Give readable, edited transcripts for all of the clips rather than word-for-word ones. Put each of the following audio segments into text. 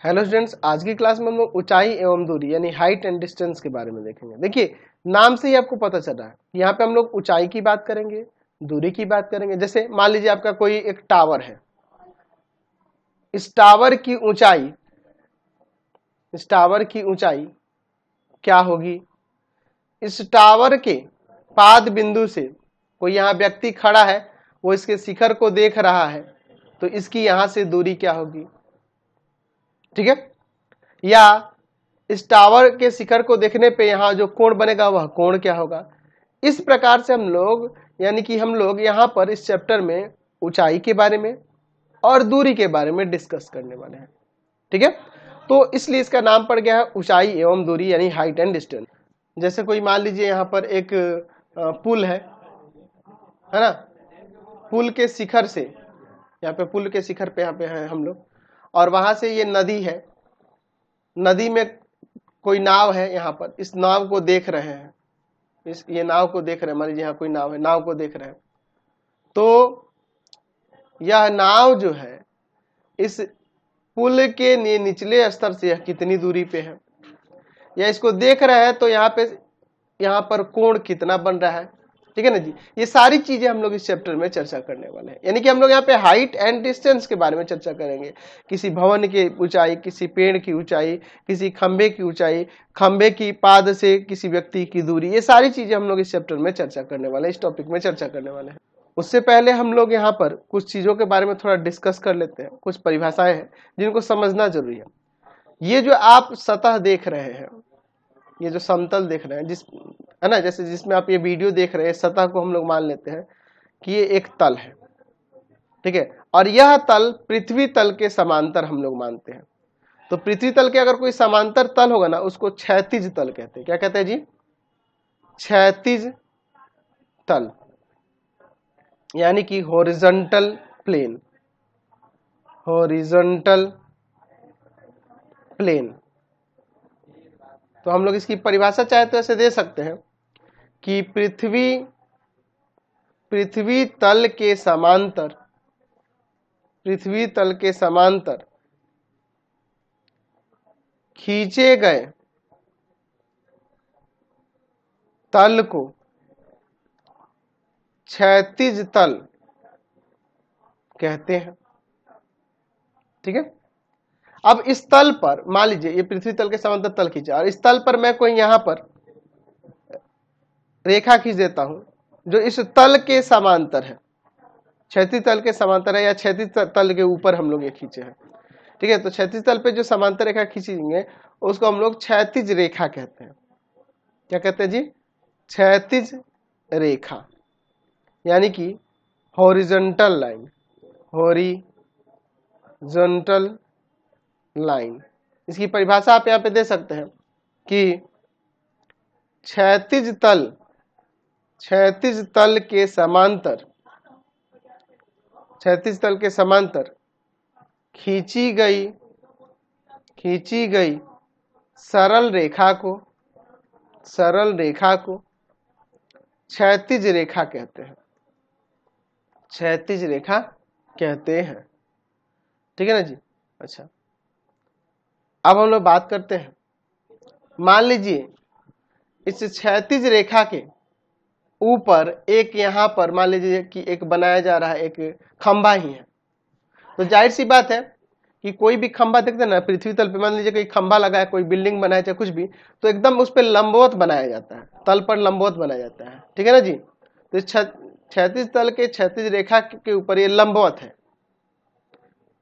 Hello students, आज की class में हम लोग ऊंचाई एवं दूरी यानी हाइट एंड डिस्टेंस के बारे में देखेंगे। देखिए, नाम से ही आपको पता चल रहा है, यहाँ पे हम लोग ऊंचाई की बात करेंगे, दूरी की बात करेंगे। जैसे मान लीजिए आपका कोई एक टावर है, इस टावर की ऊंचाई क्या होगी? इस टावर के पाद बिंदु से कोई यहाँ व्यक्ति खड़ा है, वो इसके शिखर को देख रहा है, तो इसकी यहां से दूरी क्या होगी? ठीक है। या इस टावर के शिखर को देखने पे यहाँ जो कोण बनेगा वह कोण क्या होगा? इस प्रकार से हम लोग यहाँ पर इस चैप्टर में ऊंचाई के बारे में और दूरी के बारे में डिस्कस करने वाले हैं। ठीक है, तो इसलिए इसका नाम पड़ गया है ऊंचाई एवं दूरी यानी हाइट एंड डिस्टेंस। जैसे कोई मान लीजिए यहाँ पर एक पुल है ना। पुल के शिखर से, यहाँ पे पुल के शिखर पे यहाँ पे है हम लोग, और वहां से ये नदी है, नदी में कोई नाव है, यहाँ पर इस नाव को देख रहे हैं, ये नाव को देख रहे हैं। मान लीजिए यहाँ कोई नाव है, नाव को देख रहे हैं, तो यह नाव जो है इस पुल के निचले स्तर से कितनी दूरी पे है, या इसको देख रहे हैं तो यहाँ पर कोण कितना बन रहा है। ठीक है ना जी, ये सारी चीजें हम लोग इस चैप्टर में चर्चा करने वाले हैं। यानी कि हम लोग यहाँ पे हाइट एंड डिस्टेंस के बारे में चर्चा करेंगे। किसी भवन की ऊंचाई, किसी पेड़ की ऊंचाई, किसी खंबे की ऊंचाई, खंबे की पाद से किसी व्यक्ति की दूरी, ये सारी चीजें हम लोग इस चैप्टर में चर्चा करने वाले हैं, इस टॉपिक में चर्चा करने वाले हैं। उससे पहले हम लोग यहाँ पर कुछ चीजों के बारे में थोड़ा डिस्कस कर लेते हैं। कुछ परिभाषाएं हैं जिनको समझना जरूरी है। ये जो आप सतह देख रहे हैं, ये जो समतल देख रहे हैं, है ना, जैसे जिसमें आप ये वीडियो देख रहे हैं, सतह को हम लोग मान लेते हैं कि ये एक तल है। ठीक है, और यह तल पृथ्वी तल के समांतर हम लोग मानते हैं। तो पृथ्वी तल के अगर कोई समांतर तल होगा ना, उसको क्षैतिज तल कहते हैं। क्या कहते हैं जी? क्षैतिज तल, यानी कि हॉरिजॉन्टल प्लेन। हॉरिजॉन्टल प्लेन, तो हम लोग इसकी परिभाषा चाहे तो ऐसे दे सकते हैं कि पृथ्वी तल के समांतर खींचे गए तल को क्षैतिज तल कहते हैं। ठीक है, अब इस तल पर मान लीजिए ये पृथ्वी तल के समांतर तल खींचा, और इस तल पर मैं कोई यहां पर रेखा खींच देता हूं जो इस तल के समांतर है, क्षैतिज तल के समांतर है, या क्षैतिज तल के ऊपर हम लोग ये खींचे हैं। ठीक है, तो क्षैतिज तल पे जो समांतर रेखा खींचेंगे उसको हम लोग क्षैतिज रेखा कहते हैं। क्या कहते हैं जी? क्षैतिज रेखा, यानी कि हॉरिजॉन्टल लाइन। हॉरिजॉन्टल लाइन, इसकी परिभाषा आप यहाँ पे दे सकते हैं कि क्षैतिज तल के समांतर खींची गई सरल रेखा को क्षैतिज रेखा कहते हैं। क्षैतिज रेखा कहते हैं। ठीक है ना जी। अच्छा, अब हम लोग बात करते हैं, मान लीजिए इस क्षैतिज रेखा के ऊपर एक यहाँ पर मान लीजिए कि एक बनाया जा रहा है, एक खंभा ही है। तो जाहिर सी बात है कि कोई भी खंभा देखते हैं ना, पृथ्वी तल पे मान लीजिए कोई खंभा लगा है, कोई बिल्डिंग बनाया चाहे कुछ भी, तो एकदम उस पर लंबवत बनाया जाता है, तल पर लंबवत बनाया जाता है। ठीक है ना जी। तो क्षैतिज तल के क्षैतिज रेखा के ऊपर ये लंबवत है।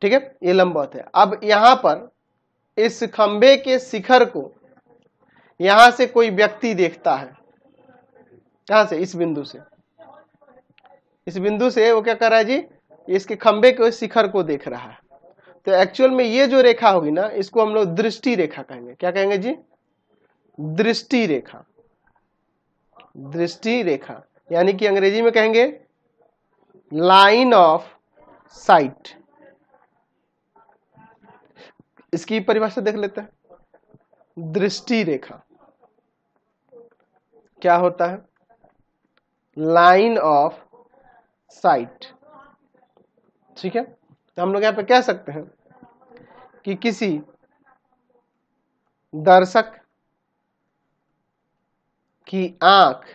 ठीक है, ये लंबवत है। अब यहाँ पर इस खंभे के शिखर को यहां से कोई व्यक्ति देखता है। कहां से? इस बिंदु से वो क्या कर रहा है जी? इसके खंभे के शिखर को देख रहा है। तो एक्चुअल में ये जो रेखा होगी ना, इसको हम लोग दृष्टि रेखा कहेंगे। क्या कहेंगे जी? दृष्टि रेखा। दृष्टि रेखा, यानी कि अंग्रेजी में कहेंगे लाइन ऑफ साइट। इसकी परिभाषा देख लेते हैं। दृष्टि रेखा क्या होता है? Line of site. ठीक है, तो हम लोग यहाँ पे कह सकते हैं कि किसी दर्शक की आंख,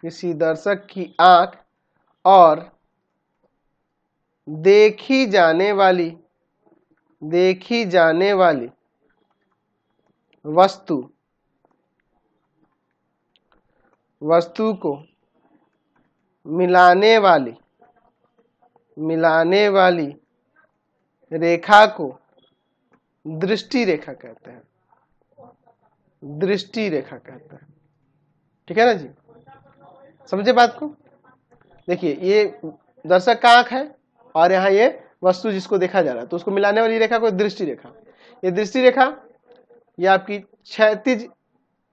किसी दर्शक की आंख और देखी जाने वाली वस्तु को मिलाने वाली रेखा को दृष्टि रेखा कहते हैं। दृष्टि रेखा कहते हैं। ठीक है ना जी, समझे बात को। देखिए ये दर्शक का आंख है और यहाँ ये वस्तु जिसको देखा जा रहा है, तो उसको मिलाने वाली रेखा को दृष्टि रेखा। ये दृष्टि रेखा ये आपकी क्षैतिज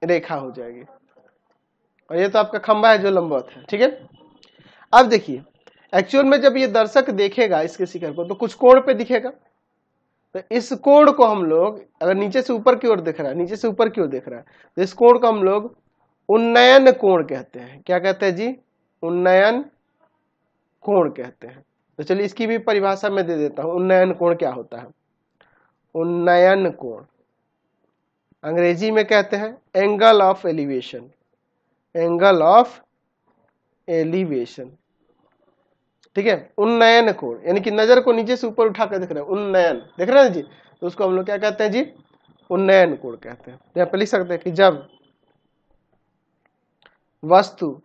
रेखा हो जाएगी और ये तो आपका खंभा है जो लंबवत है। ठीक है, अब देखिए एक्चुअल में जब ये दर्शक देखेगा इसके शिखर को तो कुछ कोण पे दिखेगा। तो इस कोण को हम लोग, अगर नीचे से ऊपर की ओर देख रहा है, नीचे से ऊपर की ओर देख रहा है, तो इस कोण को हम लोग उन्नयन कोण कहते हैं। क्या कहते हैं जी? उन्नयन कोण कहते हैं। तो चलिए इसकी भी परिभाषा मैं दे देता हूं। उन्नयन कोण क्या होता है? उन्नयन कोण अंग्रेजी में कहते हैं angle of elevation. Angle of elevation, ठीक है। उन्नयन कोण यानी कि नजर को नीचे से ऊपर उठाकर देख रहे हैं, उन्नयन देख रहे हैं जी, तो उसको हम लोग क्या कहते हैं जी? उन्नयन कोण कहते हैं। यहाँ पे लिख सकते हैं कि जब वस्तु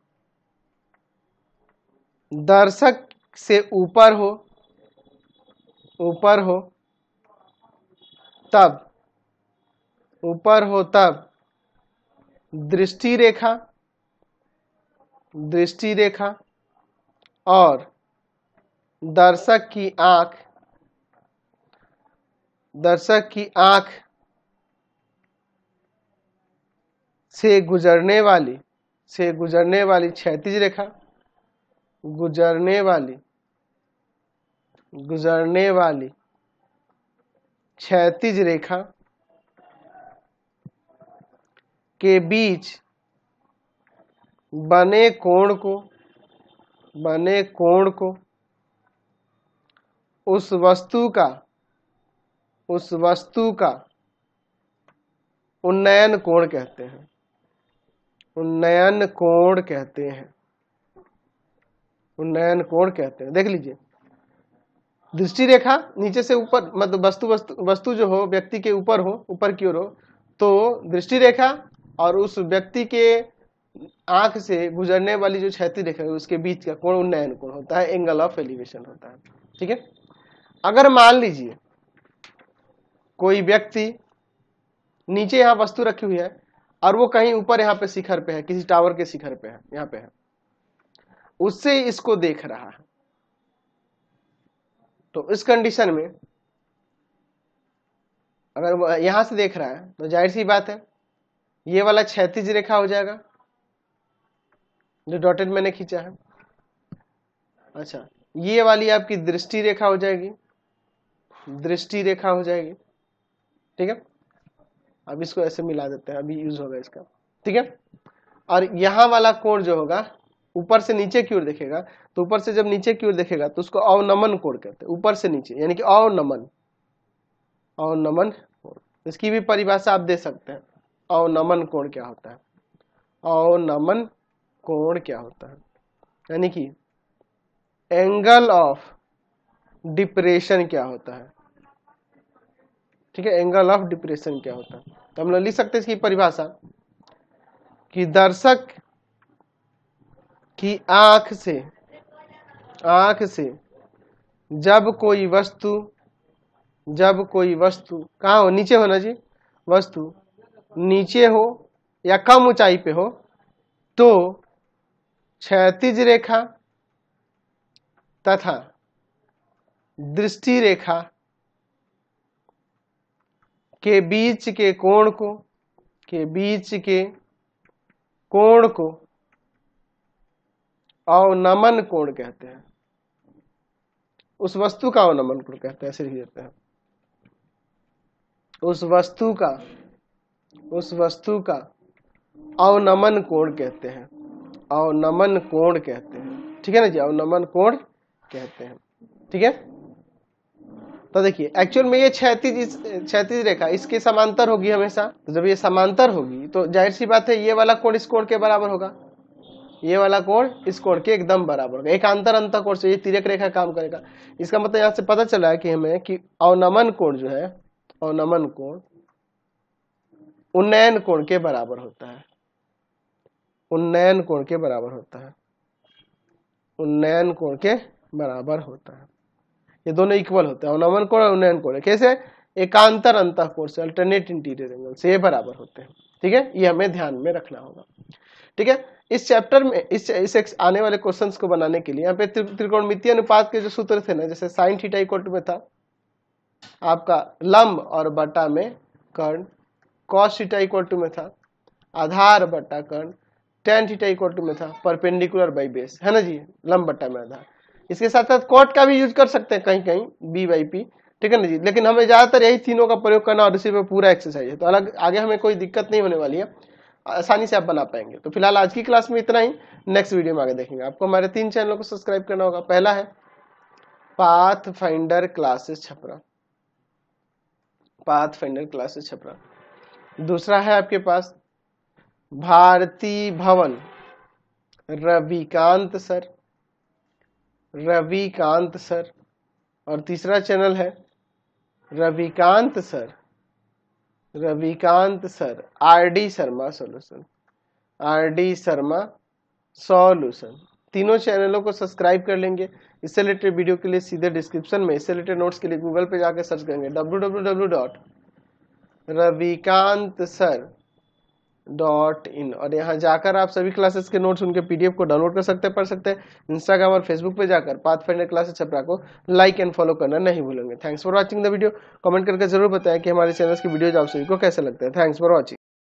दर्शक से ऊपर हो तब दृष्टि रेखा और दर्शक की आंख से गुजरने वाली क्षैतिज रेखा, गुजरने वाली क्षैतिज रेखा के बीच बने कोण को उस वस्तु का उन्नयन कोण कहते हैं। उन्नयन कोण कहते हैं। देख लीजिए, दृष्टि रेखा नीचे से ऊपर, मतलब वस्तु जो हो व्यक्ति के ऊपर की ओर हो, तो दृष्टि रेखा और उस व्यक्ति के आंख से गुजरने वाली जो क्षैतिज रेखा है उसके बीच का कोण उन्नयन कोण होता है, एंगल ऑफ एलिवेशन होता है। ठीक है, अगर मान लीजिए कोई व्यक्ति नीचे यहाँ वस्तु रखी हुई है और वो कहीं ऊपर यहाँ पे शिखर पे है, किसी टावर के शिखर पे है, यहाँ पे है, उससे इसको देख रहा है, तो इस कंडीशन में अगर वो यहां से देख रहा है तो जाहिर सी बात है ये वाला क्षैतिज रेखा हो जाएगा जो डॉटेड मैंने खींचा है। अच्छा, ये वाली आपकी दृष्टि रेखा हो जाएगी, ठीक है। अब इसको ऐसे मिला देते हैं, अभी यूज होगा इसका, ठीक है। और यहाँ वाला कोण जो होगा ऊपर से नीचे की ओर देखेगा, तो ऊपर से जब नीचे की ओर देखेगा तो उसको अवनमन कोण कहते हैं। ऊपर से नीचे यानी कि अवनमन कोण, इसकी भी परिभाषा आप दे सकते हैं। अवनमन कोण क्या होता है? अवनमन कोण क्या होता है यानी कि एंगल ऑफ डिप्रेशन क्या होता है, ठीक है। एंगल ऑफ डिप्रेशन क्या होता है, तो हम लोग लिख सकते हैं इसकी परिभाषा कि दर्शक की आंख से जब कोई वस्तु कहाँ हो? नीचे हो ना जी, वस्तु नीचे हो या कम ऊंचाई पे हो, तो क्षैतिज रेखा तथा दृष्टि रेखा के बीच के कोण को अवनमन कोण कहते हैं। उस वस्तु का अवनमन कोण कहते हैं, ऐसे लिख देते हैं। उस वस्तु का अवनमन कोण कहते हैं, ठीक है ना जी, अवनमन कोण कहते हैं, ठीक है। तो देखिए एक्चुअल में ये क्षैतिज रेखा इसके समांतर होगी हमेशा। तो जब ये समांतर होगी तो जाहिर सी बात है ये वाला कोण इस कोण के बराबर होगा, ये वाला कोण इस कोण के एकदम बराबर होगा। एकांतर अंतःकोण से ये तिर्यक रेखा काम करेगा। इसका मतलब यहाँ से पता चला है कि हमें कि अवनमन कोण जो है, अवनमन कोण उन्नयन कोण के बराबर होता है, उन्नयन कोण के बराबर होता है, उन्नयन कोण के बराबर होता है। ये दोनों इक्वल होते हैं, अवनमन कोण और उन्नयन कोण। कैसे? एकांतर अंतःकोण से, अल्टरनेट इंटीरियर एंगल से ये बराबर होते हैं। ठीक है, ये हमें ध्यान में रखना होगा। ठीक है, इस चैप्टर में इस आने वाले क्वेश्चंस को बनाने के लिए यहाँ पे त्रिकोणमितीय अनुपात के जो सूत्र थे ना, जैसे साइन थीटा इक्वल टू में था आपका लंब और बटा में कर्ण, कॉस थीटा इक्वल टू में था आधार बटा कर्ण, टेन थीटा इक्वल टू में था परपेंडिकुलर बाई बेस, है ना जी, लंब बटा में आधार। इसके साथ साथ कॉट का भी यूज कर सकते हैं कहीं कहीं, बी बाई पी, ठीक है ना जी, लेकिन हमें ज्यादातर यही तीनों का प्रयोग करना और इसी पे पूरा एक्सरसाइज है। तो अलग आगे हमें कोई दिक्कत नहीं होने वाली है, आसानी से आप बना पाएंगे। तो फिलहाल आज की क्लास में इतना ही, नेक्स्ट वीडियो में आगे देखेंगे। आपको हमारे 3 चैनलों को सब्सक्राइब करना होगा। पहला है path finder classes Chhapra, path finder classes Chhapra. दूसरा है आपके पास भारती भवन रविकांत सर, रविकांत सर। और तीसरा चैनल है Ravikant sir, Ravikant sir RD Sharma solution, RD Sharma solution. तीनों चैनलों को सब्सक्राइब कर लेंगे। इससे रिलेटेड वीडियो के लिए सीधे डिस्क्रिप्शन में, इससे रिलेटेड नोट्स के लिए गूगल पे जाकर सर्च करेंगे www.ravikansar.in और यहाँ जाकर आप सभी क्लासेस के नोट्स, उनके पीडीएफ को डाउनलोड कर सकते हैं, पढ़ सकते हैं। इंस्टाग्राम और फेसबुक पे जाकर पाथफाइंडर क्लासेस छपरा को लाइक एंड फॉलो करना नहीं भूलेंगे। Thanks for watching the video. Comment करके जरूर बताएं कि हमारे चैनल की वीडियोज आप सभी को कैसे लगते हैं। Thanks for watching.